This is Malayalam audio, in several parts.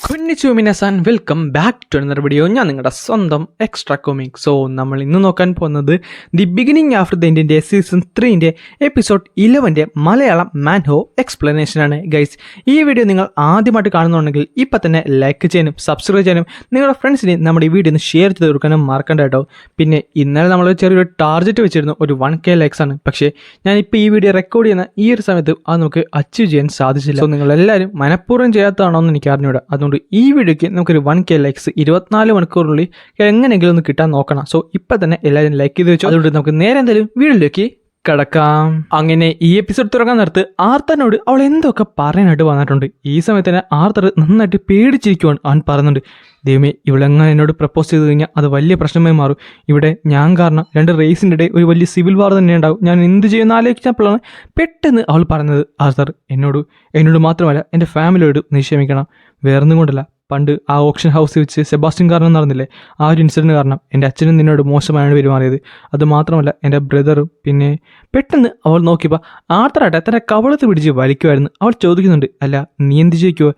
കൊന്നിച്ചു മിനസാൻ welcome back to another video. ഞാൻ നിങ്ങളുടെ സ്വന്തം എക്സ്ട്രാ കോമിക്. സോ നമ്മൾ ഇന്ന് നോക്കാൻ പോകുന്നത് ദി ബിഗിനിങ് ആഫ്റ്റർ ദ എൻഡിൻ്റെ സീസൺ 3 എപ്പിസോഡ് 11 മലയാളം മാൻഹോ എക്സ്പ്ലനേഷൻ ആണ് ഗൈസ്. ഈ വീഡിയോ നിങ്ങൾ ആദ്യമായിട്ട് കാണുന്നുണ്ടെങ്കിൽ ഇപ്പം തന്നെ ലൈക്ക് ചെയ്യാനും സബ്സ്ക്രൈബ് ചെയ്യാനും നിങ്ങളുടെ ഫ്രണ്ട്സിന് നമ്മുടെ ഈ വീഡിയോ ഒന്ന് ഷെയർ ചെയ്ത് കൊടുക്കാനും മറക്കണ്ട കേട്ടോ. പിന്നെ ഇന്നലെ നമ്മൾ ചെറിയൊരു ടാർഗറ്റ് വെച്ചിരുന്നു, ഒരു 1K ലൈക്സ് ആണ്. പക്ഷേ ഞാനിപ്പോൾ ഈ വീഡിയോ റെക്കോർഡ് ചെയ്യുന്ന ഈ ഒരു സമയത്ത് അത് നമുക്ക് അച്ചീവ് ചെയ്യാൻ സാധിച്ചില്ല. സോ നിങ്ങളെല്ലാവരും മനഃപൂർവ്വം ചെയ്യാത്തതാണോ എന്ന് എനിക്ക് അറിഞ്ഞൂടാ. അതുകൊണ്ട് ഈ വീഡിയോയ്ക്ക് നമുക്കൊരു 1K ലൈക്സ് 24 മണിക്കൂറിനുള്ളിൽ എങ്ങനെയെങ്കിലും ഒന്ന് കിട്ടാൻ നോക്കണം. സോ ഇപ്പം തന്നെ എല്ലാവരും ലൈക്ക് ചെയ്ത് വെച്ചു. അതുകൊണ്ട് നമുക്ക് നേരെ എന്തായാലും വീഡിയോയിലേക്ക് കിടക്കാം. അങ്ങനെ ഈ എപ്പിസോഡ് തുടങ്ങാൻ നേരത്ത് ആർത്തറിനോട് അവൾ എന്തൊക്കെ പറയാനായിട്ട് വന്നിട്ടുണ്ട്. ഈ സമയത്ത് തന്നെ ആർത്തർ നന്നായിട്ട് പേടിച്ചിരിക്കുവാണ്. അവൻ പറയുന്നുണ്ട്, ദൈവമേ ഇവളെങ്ങനെ എന്നോട് പ്രപ്പോസ് ചെയ്ത് കഴിഞ്ഞാൽ അത് വലിയ പ്രശ്നമായി മാറും. ഇവിടെ ഞാൻ കാരണം 2 റേസിൻ്റെ ഇടയിൽ ഒരു വലിയ സിവിൽ വാർ തന്നെ ഉണ്ടാവും. ഞാൻ എന്ത് ചെയ്യുന്ന ആലോചിച്ചപ്പോഴാണ് പെട്ടെന്ന് അവൾ പറഞ്ഞത്, ആർത്തർ എന്നോട് മാത്രമല്ല എൻ്റെ ഫാമിലിയോട് നീ ക്ഷമിക്കണം. വേറൊന്നും കൊണ്ടല്ല, പണ്ട് ആ ഓപ്ഷൻ ഹൗസിൽ വെച്ച് സെബാസ്റ്റ്യൻ കാരണം നടന്നില്ലേ, ആ ഒരു ഇൻസിഡൻറ്റ് കാരണം എൻ്റെ അച്ഛനും നിന്നോട് മോശമായാണ് പെരുമാറിയത്. അത് മാത്രമല്ല എൻ്റെ ബ്രദറും. പിന്നെ പെട്ടെന്ന് അവൾ നോക്കിയപ്പോൾ ആർത്തറായിട്ട് തൻ്റെ കവളത്ത് പിടിച്ച് വലിക്കുമായിരുന്നു. അവൾ ചോദിക്കുന്നുണ്ട്, അല്ല നീ എന്ത് ചോദിക്കുമോ?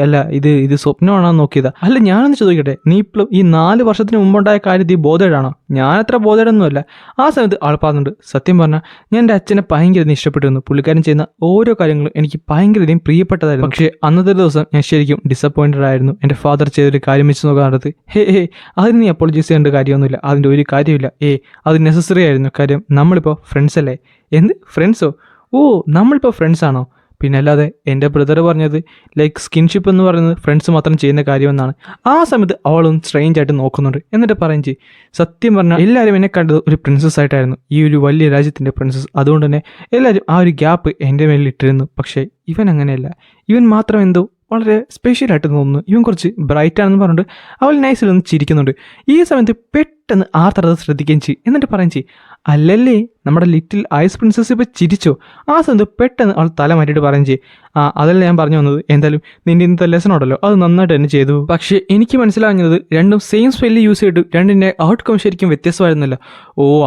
അല്ല ഇത് സ്വപ്നമാണോ നോക്കിയതാ? അല്ല ഞാനൊന്ന് ചോദിക്കട്ടെ, നീ ഇപ്പോഴും ഈ 4 വർഷത്തിന് മുമ്പുണ്ടായ കാര്യത്തിൽ ബോധേഡാണോ? ഞാനത്ര ബോധേഡൊന്നുമല്ല. ആ സമയത്ത് ആൾ പറഞ്ഞുണ്ട്, സത്യം പറഞ്ഞാൽ ഞാൻ എൻ്റെ അച്ഛനെ ഭയങ്കര ഇഷ്ടപ്പെട്ടിരുന്നു. പുള്ളിക്കാരൻ ചെയ്യുന്ന ഓരോ കാര്യങ്ങളും എനിക്ക് ഭയങ്കരധികം പ്രിയപ്പെട്ടതായിരുന്നു. പക്ഷേ അന്നത്തെ ദിവസം ഞാൻ ശരിക്കും ഡിസപ്പോയിൻറ്റഡ് ആയിരുന്നു. എൻ്റെ ഫാദർ ചെയ്തൊരു കാര്യം വെച്ച് നോക്കാറുണ്ട്. അതിന് നീ അപ്പോളജൈസ് ചെയ്യേണ്ട കാര്യമൊന്നുമില്ല, അതിൻ്റെ ഒരു കാര്യമില്ല. അത് നെസസറി ആയിരുന്നു. കാര്യം നമ്മളിപ്പോൾ ഫ്രണ്ട്സ് അല്ലേ. എന്ത് ഫ്രണ്ട്സോ? നമ്മളിപ്പോൾ ഫ്രണ്ട്സാണോ? പിന്നെ അല്ലാതെ എൻ്റെ ബ്രദർ പറഞ്ഞത് ലൈക്ക് സ്കിൻഷിപ്പ് എന്ന് പറയുന്നത് ഫ്രണ്ട്സ് മാത്രം ചെയ്യുന്ന കാര്യമെന്നാണ്. ആ സമയത്ത് അവളൊന്ന് സ്ട്രേഞ്ച് ആയിട്ട് നോക്കുന്നുണ്ട്. എന്നിട്ട് പറയും ചെയ്യും, സത്യം പറഞ്ഞാൽ എല്ലാവരും എന്നെ കണ്ടത് ഒരു പ്രിൻസസ് ആയിട്ടായിരുന്നു, ഈ ഒരു വലിയ രാജ്യത്തിൻ്റെ പ്രിൻസസ്. അതുകൊണ്ട് തന്നെ എല്ലാവരും ആ ഒരു ഗ്യാപ്പ് എൻ്റെ മേലിൽ ഇട്ടിരുന്നു. പക്ഷേ ഇവൻ അങ്ങനെയല്ല. ഇവൻ മാത്രം എന്തോ വളരെ സ്പെഷ്യലായിട്ട് തോന്നുന്നു. ഇവൻ കുറച്ച് ബ്രൈറ്റ് ആണെന്ന് പറഞ്ഞിട്ട് അവൾ നൈസിലൊന്ന് ചിരിക്കുന്നുണ്ട്. ഈ സമയത്ത് പെട്ടെന്ന് ആർത്തർ അത് ശ്രദ്ധിക്കുകയും ചെയ്യും. എന്നിട്ട് പറയും ചെയ്യും, അല്ലല്ലേ നമ്മുടെ ലിറ്റിൽ ഐസ് പ്രിൻസസ് ഇപ്പോൾ ചിരിച്ചോ? ആ സമയത്ത് പെട്ടെന്ന് അവൾ തല മാറ്റിയിട്ട് പറയും ചെയ്യും, അതല്ല ഞാൻ പറഞ്ഞു വന്നത്. എന്തായാലും നിൻ്റെ ഇന്നത്തെ ലെസൺ ഉണ്ടല്ലോ, അത് നന്നായിട്ട് തന്നെ ചെയ്തു. പക്ഷേ എനിക്ക് മനസ്സിലാകുന്നത് രണ്ടും സെയിം സ്പെല്ല് യൂസ് ചെയ്തിട്ട് രണ്ടിൻ്റെ ഔട്ട്കം ശരിക്കും വ്യത്യസ്തമായിരുന്നല്ലോ.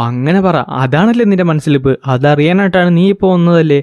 അങ്ങനെ പറ, അതാണല്ലേ നിൻ്റെ മനസ്സിലിപ്പ്. അതറിയാനായിട്ടാണ് നീ ഇപ്പോൾ വന്നതല്ലേ?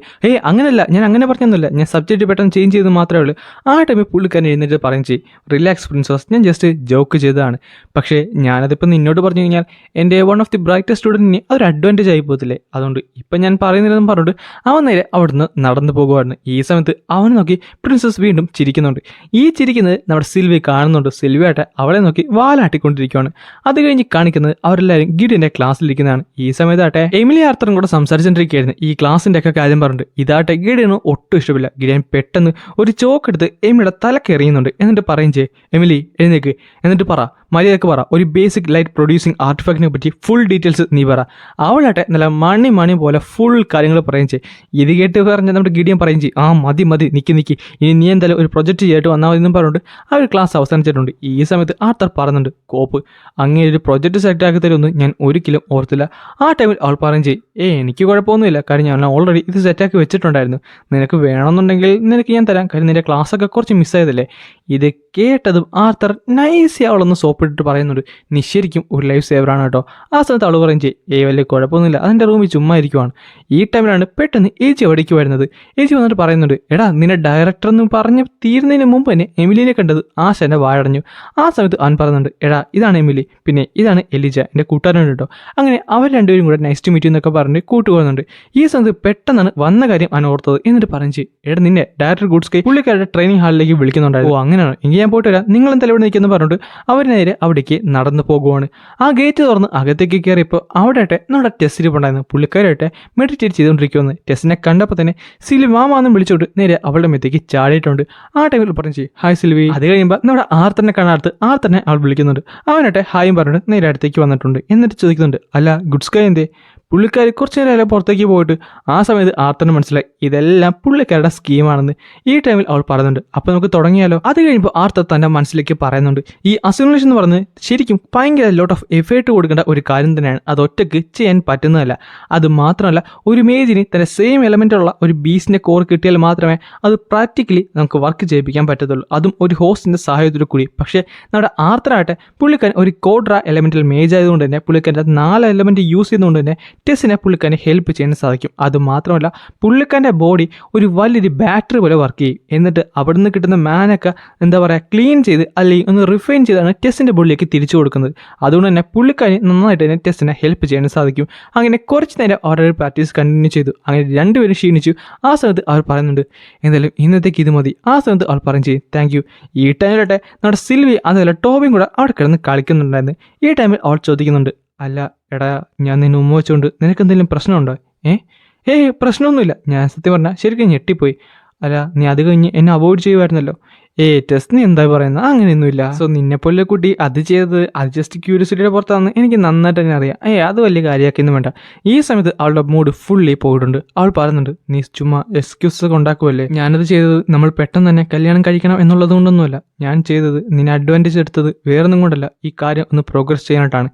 അങ്ങനെയല്ല, ഞാൻ അങ്ങനെ പറഞ്ഞൊന്നുമില്ല. ഞാൻ സബ്ജക്റ്റ് പെട്ടെന്ന് ചേഞ്ച് ചെയ്ത് മാത്രമേ ഉള്ളൂ. ആ ടൈമിൽ പുള്ളിക്കാരൻ എഴുന്നേറ്റ് പറയും ചെയ്യും, റിലാക്സ് പ്രിൻസസ്, ഞാൻ ജസ്റ്റ് ജോക്ക് ചെയ്തതാണ്. പക്ഷേ ഞാനതിപ്പോൾ നിന്നോട് പറഞ്ഞു കഴിഞ്ഞാൽ എൻ്റെ വൺ ഓഫ് ദി ബ്രൈറ്റസ്റ്റ് സ്റ്റുഡൻറ്റിന് അതൊരു അഡ്വാൻറ്റേജ് ആയി പോകത്തില്ലേ. അതുകൊണ്ട് ഇപ്പം ഞാൻ പറയുന്നില്ലെന്ന് പറഞ്ഞിട്ട് അവൻ നേരെ അവിടുന്ന് നടന്നു പോകുമായിരുന്നു. ഈ സമയത്ത് അവനെ നോക്കി പ്രിൻസസ് വീണ്ടും ചിരിക്കുന്നുണ്ട്. ഈ ചിരിക്കുന്നത് നമ്മുടെ സിൽവി കാണുന്നുണ്ട്. സിൽവിയാട്ടെ അവളെ നോക്കി വാലാട്ടിക്കൊണ്ടിരിക്കുകയാണ്. അത് കഴിഞ്ഞ് കാണിക്കുന്നത് അവരെല്ലാവരും ഗിഡിൻ്റെ ക്ലാസ്സിലിരിക്കുന്നതാണ്. ഈ സമയത്താട്ടെ എമിലി ആർത്തറും കൂടെ സംസാരിച്ചുകൊണ്ടിരിക്കുകയായിരുന്നു. ഈ ക്ലാസ്സിൻ്റെ ഒക്കെ കാര്യം പറഞ്ഞിട്ട് ഇതാട്ടെ ഗിഡിന് ഒട്ടും ഇഷ്ടമില്ല. ഗിഡിയൻ പെട്ടെന്ന് ഒരു ചോക്കെടുത്ത് എമിലിയുടെ തലക്കെറിയുന്നുണ്ട്. എന്നിട്ട് പറയും ചെയ്യേ, എമിലി എഴുന്നേക്ക്, എന്നിട്ട് പറ, മര്യാദക്ക് പറ, ഒരു ബേസിക് ലൈറ്റ് പ്രൊഡ്യൂസിങ് ആർട്ടിഫാക്റ്റിനെ പറ്റി ഫുൾ ഡീറ്റെയിൽസ് നീ പറ. അവളാട്ടെ നല്ല മണി പോലെ ഫുൾ കാര്യങ്ങൾ പറയും ചെയ്യും. ഇത് കേട്ട് പറഞ്ഞാൽ നമ്മുടെ ഗിഡിയൻ പറയും ചെയ്യും, മതി നിക്കി ഇനി നീ എന്തായാലും ഒരു പ്രൊജക്റ്റ് ചെയ്തിട്ട് വന്നാൽ മതി എന്നും പറഞ്ഞിട്ട് ആ ഒരു ക്ലാസ് അവസാനിച്ചിട്ടുണ്ട്. ഈ സമയത്ത് ആർത്തർ പറയുന്നുണ്ട്, കോപ്പ് അങ്ങനെ ഒരു പ്രൊജക്റ്റ് സെറ്റ് ആക്കി തരുമെന്ന് ഞാൻ ഒരിക്കലും ഓർത്തില്ല. ആ ടൈമിൽ അവൾ പറയും ചെയ്യും, എനിക്ക് കുഴപ്പമൊന്നുമില്ല, കാര്യം ഞാൻ ഓൾറെഡി ഇത് സെറ്റാക്കി വെച്ചിട്ടുണ്ടായിരുന്നു. നിനക്ക് വേണമെന്നുണ്ടെങ്കിൽ നിനക്ക് ഞാൻ തരാം, കാര്യം നിൻ്റെ ക്ലാസ്സൊക്കെ കുറച്ച് മിസ്സായതല്ലേ. ഇത് കേട്ടതും ആർത്തർ നൈസി അവളൊന്ന് സോപ്പിട്ടിട്ട് പറയുന്നുണ്ട്, നീ ശരിക്കും ഒരു ലൈഫ് സേവറാണ് കേട്ടോ. ആ സമയത്ത് അവൾ പറയും ചെയ്യും, വലിയ കുഴപ്പമൊന്നുമില്ല, അതിൻ്റെ റൂമിൽ ചുമ്മാ ഇരിക്കുവാണ്. ഈ ടൈമിലാണ് പെട്ടെന്ന് ഏജി അവിടേക്ക് വരുന്നത്. ഏജി വന്നിട്ട് പറയുന്നുണ്ട്, എടാ നിന്നെ ഡയറക്ടർ എന്ന് പറഞ്ഞ് തീരുന്നതിന് മുമ്പ് തന്നെ എമിലിനെ കണ്ടത് ആശാൻ്റെ വാഴടഞ്ഞു. ആ സമയത്ത് അവൻ പറയുന്നുണ്ട്, എടാ ഇതാണ് എമിലി, പിന്നെ ഇതാണ് എലിജ, എൻ്റെ കൂട്ടുകാരനുണ്ട് കേട്ടോ. അങ്ങനെ അവർ രണ്ടുപേരും കൂടെ നെക്സ്റ്റ് ടു മീറ്റ് എന്നൊക്കെ പറഞ്ഞ് കൂട്ടുപോകുന്നുണ്ട്. ഈ സമയത്ത് പെട്ടെന്നാണ് വന്ന കാര്യം അവൻ ഓർത്തത്. എന്നിട്ട് പറയും ചെയ്യും, എടാ നിന്നെ ഡയറക്ടർ ഗുഡ്സ്കൈ പുള്ളിക്കാരുടെ ട്രെയിനിങ് ഹാളിലേക്ക് വിളിക്കുന്നുണ്ടായിരുന്നു. അങ്ങനെയാണ്, എങ്കിൽ ഞാൻ പോയിട്ട് വരാം, നിങ്ങൾ എന്തായാലും ഇവിടെ നിൽക്കുന്നു പറഞ്ഞിട്ട് അവർ നേരെ അവിടേക്ക് നടന്നു പോകുവാണ്. ആ ഗേറ്റ് തുറന്ന് അകത്തേക്ക് കയറിയപ്പോൾ അവിടെ നമ്മുടെ ടെസ്റ്റിൽ ഉണ്ടായിരുന്നു. പുള്ളിക്കാരായിട്ട് മെഡിറ്റേറ്റ് ചെയ്തുകൊണ്ടിരിക്കുമെന്ന് ടെസ്റ്റിനെ കണ്ടപ്പോൾ തന്നെ സിൽവി മാമാന്നും വിളിച്ചോട്ട് നേരെ അവളുടെ മെത്തേക്ക് ചാടിയിട്ടുണ്ട്. ആ ടൈമിൽ പറഞ്ഞു ചെയ്യും, ഹായ് സിൽവി. അത് കഴിയുമ്പോൾ നമ്മുടെ ആർത്തനെ കാണാത്ത ആർത്തനെ അവൾ വിളിക്കുന്നുണ്ട്. അവനായിട്ട് ഹായും പറഞ്ഞിട്ട് നേരെ അടുത്തേക്ക് വന്നിട്ടുണ്ട്. എന്നിട്ട് ചോദിക്കുന്നുണ്ട്, അല്ല ഗുഡ്സ്കൈ എന്തേ? പുള്ളിക്കാർ കുറച്ച് നേരം പുറത്തേക്ക് പോയിട്ട് ആ സമയത്ത് ആർത്തന് മനസ്സിലായി ഇതെല്ലാം പുള്ളിക്കാരുടെ സ്കീമാണെന്ന്. ഈ ടൈമിൽ അവൾ പറയുന്നുണ്ട്, അപ്പോൾ നമുക്ക് തുടങ്ങിയാലോ. അത് കഴിയുമ്പോൾ ആർത്തർ തൻ്റെ മനസ്സിലേക്ക് പറയുന്നുണ്ട്, ഈ അസിമുലേഷൻ എന്ന് പറയുന്നത് ശരിക്കും ഭയങ്കര ലോട്ട് ഓഫ് എഫേർട്ട് കൊടുക്കേണ്ട ഒരു കാര്യം തന്നെയാണ്. അത് ഒറ്റയ്ക്ക് ചെയ്യാൻ പറ്റുന്നതല്ല. അത് മാത്രമല്ല, ഒരു മേജിന് തന്നെ സെയിം എലമെൻ്റുള്ള ഒരു ബീസിൻ്റെ കോർ കിട്ടിയാൽ മാത്രമേ അത് പ്രാക്ടിക്കലി നമുക്ക് വർക്ക് ചെയ്യിപ്പിക്കാൻ പറ്റത്തുള്ളൂ, അതും ഒരു ഹോസ്റ്റിൻ്റെ സഹായത്തോടു കൂടി. പക്ഷേ നമ്മുടെ ആർത്തറായിട്ട് പുള്ളിക്കാരൻ ഒരു കോഡ്ര എലമെൻറ്റൽ മേജ് ആയതുകൊണ്ട് തന്നെ പുള്ളിക്കാരൻ്റെ 4 എലമെൻറ്റ് യൂസ് ചെയ്തുകൊണ്ട് തന്നെ ടെസ്സിനെ പുള്ളിക്കാരനെ ഹെൽപ്പ് ചെയ്യാൻ സാധിക്കും. അത് മാത്രമല്ല, പുള്ളിക്കാരൻ്റെ ബോഡി ഒരു വലിയൊരു ബാറ്ററി പോലെ വർക്ക് ചെയ്യും. എന്നിട്ട് അവിടെ നിന്ന് കിട്ടുന്ന മാനൊക്കെ എന്താ പറയുക ക്ലീൻ ചെയ്ത് അല്ലെങ്കിൽ ഒന്ന് റിഫൈൻ ചെയ്താണ് ടെസ്സിൻ്റെ ബോഡിയിലേക്ക് തിരിച്ചു കൊടുക്കുന്നത്. അതുകൊണ്ട് തന്നെ പുള്ളിക്കാരൻ നന്നായിട്ട് തന്നെ ടെസ്സിനെ ഹെൽപ്പ് ചെയ്യാൻ സാധിക്കും. അങ്ങനെ കുറച്ച് നേരം അവരുടെ പ്രാക്ടീസ് കണ്ടിന്യൂ ചെയ്തു. അങ്ങനെ രണ്ടുപേരും ക്ഷീണിച്ചു. ആ സമയത്ത് അവർ പറയുന്നുണ്ട്, എന്തായാലും ഇന്നത്തേക്ക് ഇത് മതി. ആ സമയത്ത് അവൾ പറയും ചെയ്യും താങ്ക് യു. ഈ ടൈമിലാട്ടെ നമ്മുടെ സിൽവി അതുപോലെ ടോബിയും കൂടെ അവിടെ കിടന്ന് കളിക്കുന്നുണ്ടായിരുന്നു. ഈ ടൈമിൽ അവൾ ചോദിക്കുന്നുണ്ട്, അല്ല എടാ, ഞാൻ നിന്നെ ഉമ്മ വെച്ചുകൊണ്ട് നിനക്ക് എന്തെങ്കിലും പ്രശ്നമുണ്ടോ? പ്രശ്നമൊന്നുമില്ല. ഞാൻ സത്യം പറഞ്ഞാൽ ശരിക്കും ഞെട്ടിപ്പോയി. അല്ല, നീ അത് കഴിഞ്ഞ് എന്നെ അവോയ്ഡ് ചെയ്യുമായിരുന്നല്ലോ. ടെസ്റ്റ് നീ എന്താ പറയുന്നത്? അങ്ങനെയൊന്നുമില്ല. സോ നിന്നെപ്പോലെ കുട്ടി അത് ചെയ്തത് അത് ജസ്റ്റ് ക്യൂരിയോസിറ്റിയുടെ പുറത്താണെന്ന് എനിക്ക് നന്നായിട്ട് തന്നെ അറിയാം. അത് വലിയ കാര്യമാക്കിയൊന്നും വേണ്ട. ഈ സമയത്ത് അവളുടെ മൂഡ് ഫുള്ളി പോയിട്ടുണ്ട്. അവൾ പറയുന്നുണ്ട്, നീ ചുമ്മാ എക്സ്ക്യൂസസ് ഒക്കെ ഉണ്ടാക്കുമല്ലേ. ഞാനത് ചെയ്തത് നമ്മൾ പെട്ടെന്ന് തന്നെ കല്യാണം കഴിക്കണം എന്നുള്ളത് കൊണ്ടൊന്നുമല്ല. ഞാൻ ചെയ്തത് നിന്നെ അഡ്വാൻറ്റേജ് എടുത്തത് വേറൊന്നും കൊണ്ടല്ല, ഈ കാര്യം ഒന്ന് പ്രോഗ്രസ് ചെയ്യാനായിട്ടാണ്.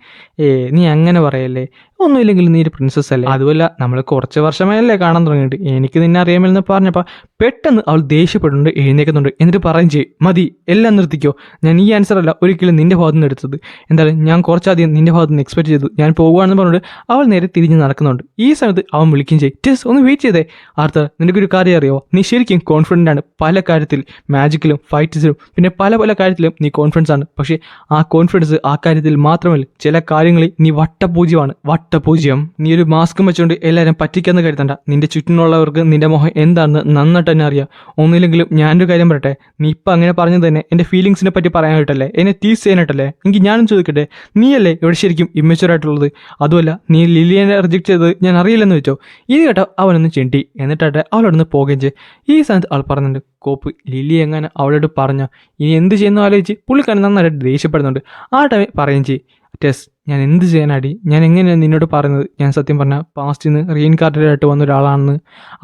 നീ അങ്ങനെ പറയല്ലേ. ഒന്നുമില്ലെങ്കിൽ നീ ഒരു പ്രിൻസസ് അല്ലേ. അതുമല്ല, നമ്മൾ കുറച്ച് വർഷമായല്ലേ കാണാൻ തുടങ്ങിയിട്ട്. എനിക്ക് നിന്നെ അറിയാമെന്ന് പറഞ്ഞപ്പോൾ പെട്ടെന്ന് അവൾ ദേഷ്യപ്പെട്ടുണ്ട്, എഴുന്നേക്കുന്നുണ്ട്. എന്നിട്ട് പറയും ചെയ്യും, മതി, എല്ലാം നിർത്തിക്കോ. ഞാൻ ഈ ആൻസർ അല്ല ഒരിക്കലും നിന്റെ ഭാഗത്ത് നിന്ന് എടുത്തത്. എന്തായാലും ഞാൻ കുറച്ചധികം നിന്റെ ഭാഗത്ത് നിന്ന് എക്സ്പെക്ട് ചെയ്തു. ഞാൻ പോകുകയാണെന്ന് പറഞ്ഞിട്ട് അവൾ നേരെ തിരിഞ്ഞ് നടക്കുന്നുണ്ട്. ഈ സമയത്ത് അവൻ വിളിക്കുകയും ചെയ്യും, ടെസ് ഒന്ന് വെയിറ്റ് ചെയ്തേ. ആർത്തർ, നിനക്കൊരു കാര്യം അറിയാമോ? നീ ശരിക്കും കോൺഫിഡൻ്റ് ആണ്. പല കാര്യത്തിൽ, മാജിക്കിലും ഫൈറ്റ്സിലും പിന്നെ പല പല കാര്യത്തിലും നീ കോൺഫിഡൻസ് ആണ്. പക്ഷേ ആ കോൺഫിഡൻസ് ആ കാര്യത്തിൽ മാത്രമല്ല, ചില കാര്യങ്ങളിൽ നീ വട്ടപൂജ്യമാണ്. വട്ടപൂജ്യം. നീ ഒരു മാസ്കും വെച്ചുകൊണ്ട് എല്ലാവരും പറ്റിക്കാന്ന് കരുതണ്ട. നിന്റെ ചുറ്റിനുള്ളവർക്ക് നിന്റെ മുഖം എന്താണെന്ന് നന്നായിട്ട് തന്നെ അറിയാം. ഒന്നുമില്ലെങ്കിലും ഞാനൊരു കാര്യം പറയട്ടെ, നീ ഇപ്പം അങ്ങനെ പറഞ്ഞത് തന്നെ എൻ്റെ ഫീലിങ്സിനെ പറ്റി പറയാനായിട്ടല്ലേ, എന്നെ ടീസ് ചെയ്യാനായിട്ടല്ലേ. എനിക്ക് ഞാനും ചോദിക്കട്ടെ, നീയല്ലേ ഇവിടെ ശരിക്കും ഇമ്മച്വർ ആയിട്ടുള്ളത്? അതുമല്ല, നീ ലിലിയനെ റിജക്ട് ചെയ്തത് ഞാൻ അറിയില്ലെന്ന് വെച്ചോ. ഇത് കേട്ടോ അവനൊന്ന് ചെണ്ടി. എന്നിട്ടാട്ടെ അവളോടൊന്ന് പോകുകയും ചെയ്യും. ഈ സമയത്ത് അവൾ പറയുന്നുണ്ട്, കോപ്പ് ലിലി എങ്ങനെ അവളോട് പറഞ്ഞോ ഇനി എന്ത് ചെയ്യുന്നു ആലോചിച്ച് പുള്ളിക്കാരൻ നന്നായിട്ട് ദേഷ്യപ്പെടുന്നുണ്ട്. ആ ടൈം പറയുകയും ചെയ്യും, ടെസ് ഞാൻ എന്ത് ചെയ്യാനാടി? ഞാൻ എങ്ങനെയാണ് നിന്നോട് പറയുന്നത്? ഞാൻ സത്യം പറഞ്ഞാൽ പാസ്റ്റിൽ നിന്ന് റീഇൻകാർട്ടഡ് ആയിട്ട് വന്ന ഒരാളാണെന്ന്.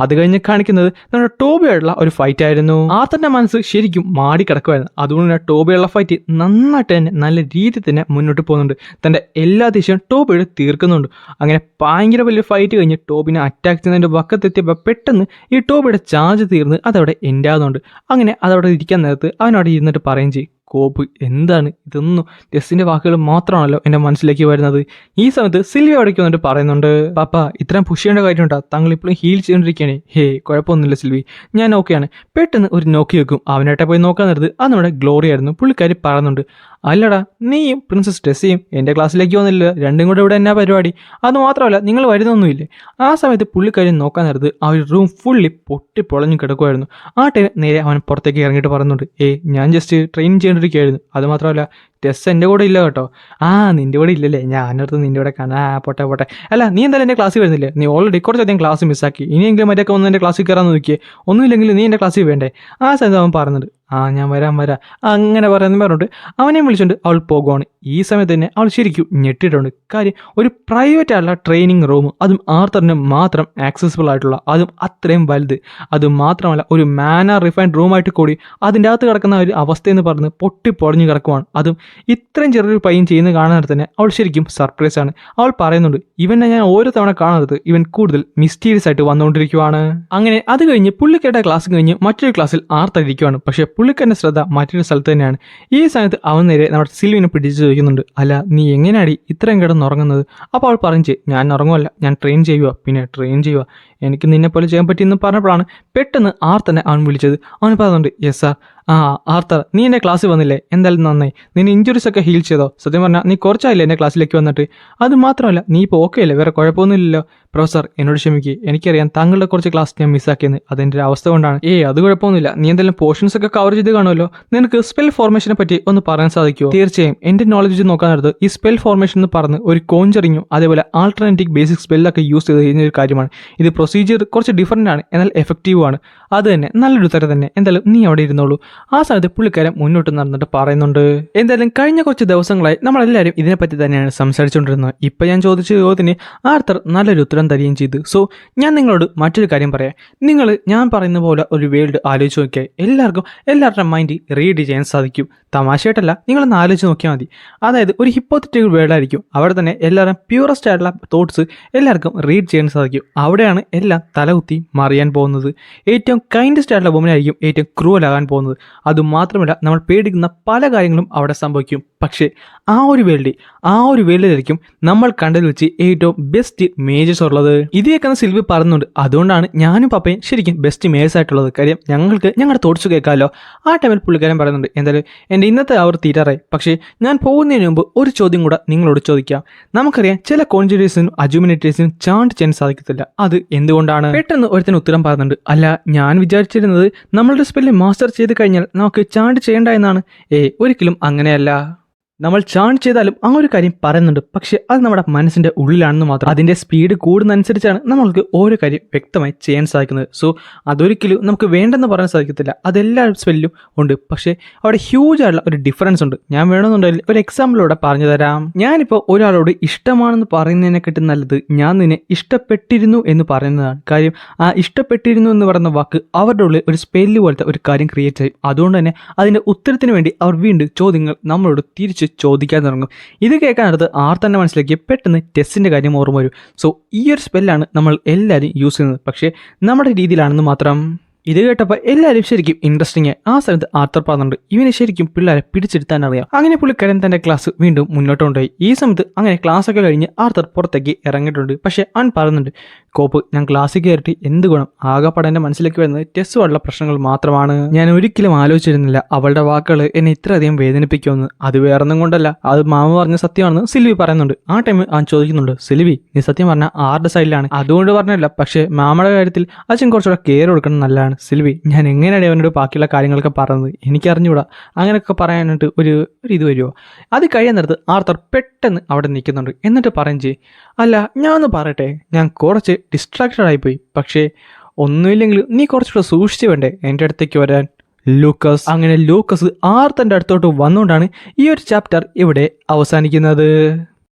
അത് കഴിഞ്ഞ് കാണിക്കുന്നത് നമ്മുടെ ടോബിയായിട്ടുള്ള ഒരു ഫൈറ്റ് ആയിരുന്നു. ആർത്തറിൻ്റെ മനസ്സ് ശരിക്കും മാടി കിടക്കുമായിരുന്നു. അതുകൊണ്ട് തന്നെ ടോബിയുള്ള ഫൈറ്റ് നന്നായിട്ട് തന്നെ നല്ല രീതിയിൽ തന്നെ മുന്നോട്ട് പോകുന്നുണ്ട്. തൻ്റെ എല്ലാ ദേഷ്യവും ടോബിയോട് തീർക്കുന്നുണ്ട്. അങ്ങനെ ഭയങ്കര വലിയ ഫൈറ്റ് കഴിഞ്ഞ് ടോബിനെ അറ്റാക്ക് ചെയ്യുന്നതിൻ്റെ വക്കത്തെത്തിയപ്പോൾ പെട്ടെന്ന് ഈ ടോബിയുടെ ചാർജ് തീർന്ന് അതവിടെ എൻഡ് ആകുന്നുണ്ട്. അങ്ങനെ അതവിടെ ഇരിക്കാൻ നേരത്ത് അവനവിടെ ഇരുന്നിട്ട് പറയുകയും ചെയ്യും, കോപ്പ് എന്താണ് ഇതൊന്നും? ടെസ്സിൻ്റെ വാക്കുകൾ മാത്രമാണല്ലോ എൻ്റെ മനസ്സിലേക്ക് വരുന്നത്. ഈ സമയത്ത് സിൽവി അവിടേക്ക് വന്നിട്ട് പറയുന്നുണ്ട്, പാപ്പ ഇത്രയും പുഷ് ചെയ്യേണ്ട കാര്യമുണ്ടോ? താങ്കൾ ഇപ്പോഴും ഹീൽ ചെയ്തുകൊണ്ടിരിക്കുകയാണ്. കുഴപ്പമൊന്നുമില്ല സിൽവി, ഞാൻ ഓക്കെയാണ്. പെട്ടെന്ന് ഒരു നോക്കി വെക്കും. അവനായിട്ട് പോയി നോക്കാൻ നേരത്ത് അത് നമ്മുടെ ഗ്ലോറി ആയിരുന്നു. പുള്ളിക്കാരി പറയുന്നുണ്ട്, അല്ലടാ നീയും പ്രിൻസസ് ടെസ്സിയും എൻ്റെ ക്ലാസ്സിലേക്ക് വന്നില്ല, രണ്ടും കൂടെ ഇവിടെ എന്നാ പരിപാടി? അത് മാത്രമല്ല നിങ്ങൾ വരുന്നൊന്നുമില്ലേ? ആ സമയത്ത് പുള്ളിക്കാരി നോക്കാൻ നേരത്ത് ആ ഒരു റൂം ഫുള്ളി പൊട്ടി പൊളഞ്ഞു കിടക്കുമായിരുന്നു. ആ ടൈം നേരെ അവൻ പുറത്തേക്ക് ഇറങ്ങിയിട്ട് പറയുന്നുണ്ട്, ഞാൻ ജസ്റ്റ് ട്രെയിൻ ചെയ്തുകൊണ്ടിരിക്കുകയായിരുന്നു. അത് മാത്രമല്ല ടെസ് എൻ്റെ കൂടെ ഇല്ല കേട്ടോ. നിൻ്റെ കൂടെ ഇല്ലല്ലേ? ഞാനടുത്ത് നിൻ്റെ കൂടെ കാണാം. പോട്ടെ. അല്ല നീ എന്തായാലും എൻ്റെ ക്ലാസ്സിൽ വരുന്നില്ലേ? നീ ഓൾറെഡി കുറച്ചധികം ക്ലാസ് മിസ്സാക്കി. ഇനിയെങ്കിലും മറ്റൊക്കെ ഒന്ന് എൻ്റെ ക്ലാസ്സിൽ കയറാൻ നോക്കിയേ. ഒന്നുമില്ലെങ്കിൽ നീ എൻ്റെ ക്ലാസ്സിൽ വേണ്ടേ? ആ സമയത്ത് അവൻ പറയുന്നുണ്ട്, ഞാൻ വരാം. അങ്ങനെ പറഞ്ഞിട്ട് അവനെ വിളിച്ചുകൊണ്ട് അവൾ പോകുവാണ്. ഈ സമയത്ത് തന്നെ അവൾ ശരിക്കും ഞെട്ടിയിട്ടുണ്ട്. കാര്യം ഒരു പ്രൈവറ്റ് ആയിട്ടുള്ള ട്രെയിനിങ് റൂം, അതും ആർത്തറിന് മാത്രം ആക്സസിബിൾ ആയിട്ടുള്ള, അതും അത്രയും വലുത്. അതും മാത്രമല്ല ഒരു റിഫൈൻഡ് റൂമായിട്ട് കൂടി അതിൻ്റെ അകത്ത് കിടക്കുന്ന ഒരു അവസ്ഥയെന്ന് പറഞ്ഞ് പൊട്ടി പൊളിഞ്ഞു കിടക്കുവാണ്. അതും ഇത്രയും ചെറിയൊരു പയ്യൻ ചെയ്യുന്ന കാണാൻ തന്നെ അവൾ ശരിക്കും സർപ്രൈസ് ആണ്. അവൾ പറയുന്നുണ്ട്, ഇവനെ ഞാൻ ഓരോ തവണ കാണുന്നത് ഇവൻ കൂടുതൽ മിസ്റ്റീരിയസ് ആയിട്ട് വന്നുകൊണ്ടിരിക്കുവാണ്. അങ്ങനെ അത് കഴിഞ്ഞ് പുള്ളിക്കാരുടെ ക്ലാസ് കഴിഞ്ഞ് മറ്റൊരു ക്ലാസ്സിൽ ആർത്തടിക്കുവാണ്. പക്ഷേ പുള്ളിക്കാരൻ്റെ ശ്രദ്ധ മറ്റൊരു സ്ഥലത്ത് തന്നെയാണ്. ഈ സമയത്ത് അവൻ നേരെ നമ്മുടെ സിൽവിനെ പിടിച്ച് ചോദിക്കുന്നുണ്ട്, അല്ല നീ എങ്ങനെയാടി ഇത്രയും കിടന്നുറങ്ങുന്നത്? അപ്പോൾ അവൾ പറഞ്ഞു, ഞാൻ ഉറങ്ങുമല്ല, ഞാൻ ട്രെയിൻ ചെയ്യുക. എനിക്ക് നിന്നെ പോലെ ചെയ്യാൻ പറ്റിയെന്ന് പറഞ്ഞപ്പോഴാണ് പെട്ടെന്ന് ആർത്തനെ അവൻ വിളിച്ചത്. അവൻ പറയുന്നുണ്ട്, യെസ് സാർ. ആർത്തർ നീ എൻ്റെ ക്ലാസ്സിൽ വന്നില്ലേ? എന്തായാലും നന്നായി. നിന്നെ ഇഞ്ചുറീസ് ഒക്കെ ഹീൽ ചെയ്തോ? സത്യം പറഞ്ഞാൽ നീ കുറച്ചായില്ലേ എൻ്റെ ക്ലാസ്സിലേക്ക് വന്നിട്ട്? അത് മാത്രമല്ല നീ ഇപ്പോൾ ഓക്കെ അല്ലേ? വേറെ കുഴപ്പമൊന്നുമില്ലല്ലോ? പ്രൊഫസർ എന്നോട് ക്ഷമിക്കുക, എനിക്കറിയാം താങ്കളുടെ കുറച്ച് ക്ലാസ് ഞാൻ മിസ്സാക്കിയെന്ന്. അതെൻ്റെ ഒരു അവസ്ഥ കൊണ്ടാണ്. അത് കുഴപ്പമൊന്നുമില്ല. നീ എന്തെങ്കിലും പോർഷൻസ് ഒക്കെ കവർ ചെയ്ത് കാണുമല്ലോ. നിനക്ക് സ്പെൽ ഫോർമേഷനെ പറ്റി ഒന്ന് പറയാൻ സാധിക്കുമോ? തീർച്ചയായും. എൻ്റെ നോളജ് നോക്കാൻ നേരത്ത് ഈ സ്പെൽ ഫോർമേഷൻ എന്ന് പറഞ്ഞ് ഒരു കോഞ്ചറിങ്ങും അതേപോലെ ആൾട്ടർനേറ്റീവ് ബേസിക് സ്പെല്ലൊക്കെ യൂസ് ചെയ്ത് കഴിഞ്ഞ ഒരു കാര്യമാണ്. ഇത് പ്രൊസീജിയർ കുറച്ച് ഡിഫറൻ്റ് ആണ്, എന്നാൽ എഫക്റ്റീവ് ആണ്. അത് തന്നെ നല്ലൊരു തരം തന്നെ. എന്തായാലും നീ അവിടെ ഇരുന്നോളൂ. ആ സമയത്ത് പുള്ളിക്കാരൻ മുന്നോട്ട് നടന്നിട്ട് പറയുന്നുണ്ട്, എന്തായാലും കഴിഞ്ഞ കുറച്ച് ദിവസങ്ങളായി നമ്മളെല്ലാവരും ഇതിനെപ്പറ്റി തന്നെയാണ് സംസാരിച്ചുകൊണ്ടിരുന്നത്. ഇപ്പം ഞാൻ ചോദിച്ച ചോദ്യത്തിന് ആർത്തർ നല്ലൊരു ഉത്തരം തരികയും ചെയ്തു. സോ ഞാൻ നിങ്ങളോട് മറ്റൊരു കാര്യം പറയാം. നിങ്ങൾ ഞാൻ പറയുന്ന പോലെ ഒരു വേൾഡ് ആലോചിച്ച് നോക്കിയാൽ എല്ലാവർക്കും എല്ലാവരുടെ മൈൻഡ് റീഡ് ചെയ്യാൻ സാധിക്കും. തമാശയായിട്ടല്ല, നിങ്ങളൊന്ന് ആലോചിച്ച് നോക്കിയാൽ മതി. അതായത് ഒരു ഹിപ്പോത്തറ്റിക്കൽ വേൾഡ് ആയിരിക്കും. അവിടെ തന്നെ എല്ലാവരും പ്യൂറസ്റ്റ് ആയിട്ടുള്ള തോട്ട്സ് എല്ലാവർക്കും റീഡ് ചെയ്യാൻ സാധിക്കും. അവിടെയാണ് എല്ലാം തലകുത്തി മറിയാൻ പോകുന്നത്. ഏറ്റവും കൈൻഡസ്റ്റ് ആയിട്ടുള്ള വുമൻ ആയിരിക്കും ഏറ്റവും ക്രൂവൽ ആകാൻ പോകുന്നത്. അതുമാത്രമല്ല, നമ്മൾ പേടിക്കുന്ന പല കാര്യങ്ങളും അവിടെ സംഭവിക്കും. പക്ഷേ ആ ഒരു വേൾഡിലായിരിക്കും നമ്മൾ കണ്ടതിൽ വെച്ച് ഏറ്റവും ബെസ്റ്റ് മേജേഴ്സ് ഉള്ളത്. ഇതൊക്കെ സിൽവി പറയുന്നുണ്ട്. അതുകൊണ്ടാണ് ഞാനും പപ്പയും ശരിക്കും ബെസ്റ്റ് മേജേഴ്സ് ആയിട്ടുള്ളത്. കാര്യം ഞങ്ങൾക്ക് ഞങ്ങളുടെ തോട്ട്സ് കേൾക്കാമല്ലോ. ആ ടൈമിൽ പുള്ളിക്കാരൻ പറയുന്നുണ്ട്, എന്തായാലും എൻ്റെ ഇന്നത്തെ അവർ തീരാറായി. പക്ഷേ ഞാൻ പോകുന്നതിന് മുമ്പ് ഒരു ചോദ്യം കൂടെ നിങ്ങളോട് ചോദിക്കാം. നമുക്കറിയാം ചില കോൺജുറേഴ്സിനും അജുമിനേറ്റേഴ്സിനും ചാണ്ട് ചെയ്യാൻ സാധിക്കത്തില്ല. അത് എന്തുകൊണ്ടാണ്? പെട്ടെന്ന് ഒരുത്തിന് ഉത്തരം പറയുന്നുണ്ട്, അല്ല ഞാൻ വിചാരിച്ചിരുന്നത് നമ്മളുടെ സ്പെല്ല് മാസ്റ്റർ ചെയ്ത് കഴിഞ്ഞാൽ നമുക്ക് ചാണ്ട് ചെയ്യേണ്ട എന്നാണ്. ഒരിക്കലും അങ്ങനെയല്ല. നമ്മൾ ചാൺ ചെയ്താലും ആ ഒരു കാര്യം പറയുന്നുണ്ട്. പക്ഷെ അത് നമ്മുടെ മനസ്സിൻ്റെ ഉള്ളിലാണെന്ന് മാത്രം. അതിൻ്റെ സ്പീഡ് കൂടുന്നതനുസരിച്ചാണ് നമ്മൾക്ക് ഓരോ കാര്യം വ്യക്തമായി ചെയ്യാൻ സാധിക്കുന്നത്. സോ അതൊരിക്കലും നമുക്ക് വേണ്ടെന്ന് പറയാൻ സാധിക്കത്തില്ല. അതെല്ലാ സ്പെല്ലിലും ഉണ്ട്. പക്ഷേ അവിടെ ഹ്യൂജ് ആയിട്ടുള്ള ഒരു ഡിഫറൻസ് ഉണ്ട്. ഞാൻ വേണമെന്നുണ്ടെങ്കിൽ ഒരു എക്സാമ്പിളോടെ പറഞ്ഞു തരാം. ഞാനിപ്പോൾ ഒരാളോട് ഇഷ്ടമാണെന്ന് പറയുന്നതിനെക്കാട്ടും നല്ലത് ഞാൻ നിന്നെ ഇഷ്ടപ്പെട്ടിരുന്നു എന്ന് പറയുന്നതാണ്. കാര്യം ആ ഇഷ്ടപ്പെട്ടിരുന്നു എന്ന് പറയുന്ന വാക്ക് അവരുടെ ഉള്ളിൽ ഒരു സ്പെല്ല് പോലത്തെ ഒരു കാര്യം ക്രിയേറ്റ് ചെയ്യും. അതുകൊണ്ട് തന്നെ അതിൻ്റെ ഉത്തരത്തിന് വേണ്ടി അവർ വീണ്ടും ചോദ്യങ്ങൾ നമ്മളോട് തിരിച്ച് ചോദിക്കാൻ തുടങ്ങും. ഇത് കേൾക്കാനടുത്ത് തന്നെ മനസ്സിലാക്കി പെട്ടെന്ന് ടെസ്റ്റിൻ്റെ കാര്യം ഓർമ്മ വരും. സോ ഈ ഒരു സ്പെല്ലാണ് നമ്മൾ എല്ലാവരും യൂസ് ചെയ്യുന്നത്. പക്ഷേ നമ്മുടെ രീതിയിലാണെന്ന് മാത്രം. ഇത് കേട്ടപ്പോൾ എല്ലാവരും ശരിക്കും ഇൻട്രസ്റ്റിംഗ്. ആ സ്ഥലത്ത് ആർത്തർ പറഞ്ഞുണ്ട്, ഇവനെ ശരിക്കും പിള്ളേരെ പിടിച്ചെടുത്താൻ അറിയാം. അങ്ങനെ പുള്ളിക്കാരൻ തന്റെ ക്ലാസ് വീണ്ടും മുന്നോട്ട് കൊണ്ടുപോയി. ഈ സമയത്ത് അങ്ങനെ ക്ലാസ് ഒക്കെ കഴിഞ്ഞ് ആർത്തർ പുറത്തേക്ക് ഇറങ്ങിയിട്ടുണ്ട്. പക്ഷെ അവൻ പറയുന്നുണ്ട്, കോപ്പ് ഞാൻ ക്ലാസ്സിൽ കയറിയിട്ട് എന്ത് ഗുണം? ആകെപ്പാടെ എൻ്റെ മനസ്സിലേക്ക് വരുന്നത് ടെസ്റ്റുമായിട്ടുള്ള പ്രശ്നങ്ങൾ മാത്രമാണ്. ഞാൻ ഒരിക്കലും ആലോചിച്ചിരുന്നില്ല അവളുടെ വാക്കുകൾ എന്നെ ഇത്രയധികം വേദനിപ്പിക്കുമെന്ന്. അത് വേറൊന്നും കൊണ്ടല്ല, അത് മാമ പറഞ്ഞ സത്യമാണെന്ന് സിൽവി പറയുന്നുണ്ട്. ആ ടൈം അവൻ ചോദിക്കുന്നുണ്ട്, സിൽവി നീ സത്യം പറഞ്ഞാൽ ആരുടെ സൈഡിലാണ്? അതുകൊണ്ട് പറഞ്ഞല്ല, പക്ഷേ മാമയുടെ കാര്യത്തിൽ അച്ഛൻ കുറച്ചുകൂടെ കെയർ കൊടുക്കണം നല്ലതാണ്. സിൽവി ഞാൻ എങ്ങനെയാണ് അവനോട് ബാക്കിയുള്ള കാര്യങ്ങളൊക്കെ പറഞ്ഞത്? എനിക്കറിഞ്ഞൂടാ. അങ്ങനെയൊക്കെ പറയാനായിട്ട് ഒരു ഇത് വരുമോ? അത് കഴിയാൻ നേരത്ത് ആർത്തർ പെട്ടെന്ന് അവിടെ നിൽക്കുന്നുണ്ട്. എന്നിട്ട് പറയും ചെയ്യും, അല്ല ഞാൻ ഒന്ന് പറയട്ടെ, ഞാൻ കുറച്ച് ഡിസ്ട്രാക്റ്റഡ് ആയിപ്പോയി. പക്ഷേ ഒന്നുമില്ലെങ്കിലും നീ കുറച്ചുകൂടെ സൂക്ഷിച്ചു വേണ്ടേ എൻ്റെ അടുത്തേക്ക് വരാൻ? ലൂക്കസ്. അങ്ങനെ ലൂക്കസ് ആർത്തൻ്റെ അടുത്തോട്ട് വന്നുകൊണ്ടാണ് ഈ ഒരു ചാപ്റ്റർ ഇവിടെ അവസാനിക്കുന്നത്.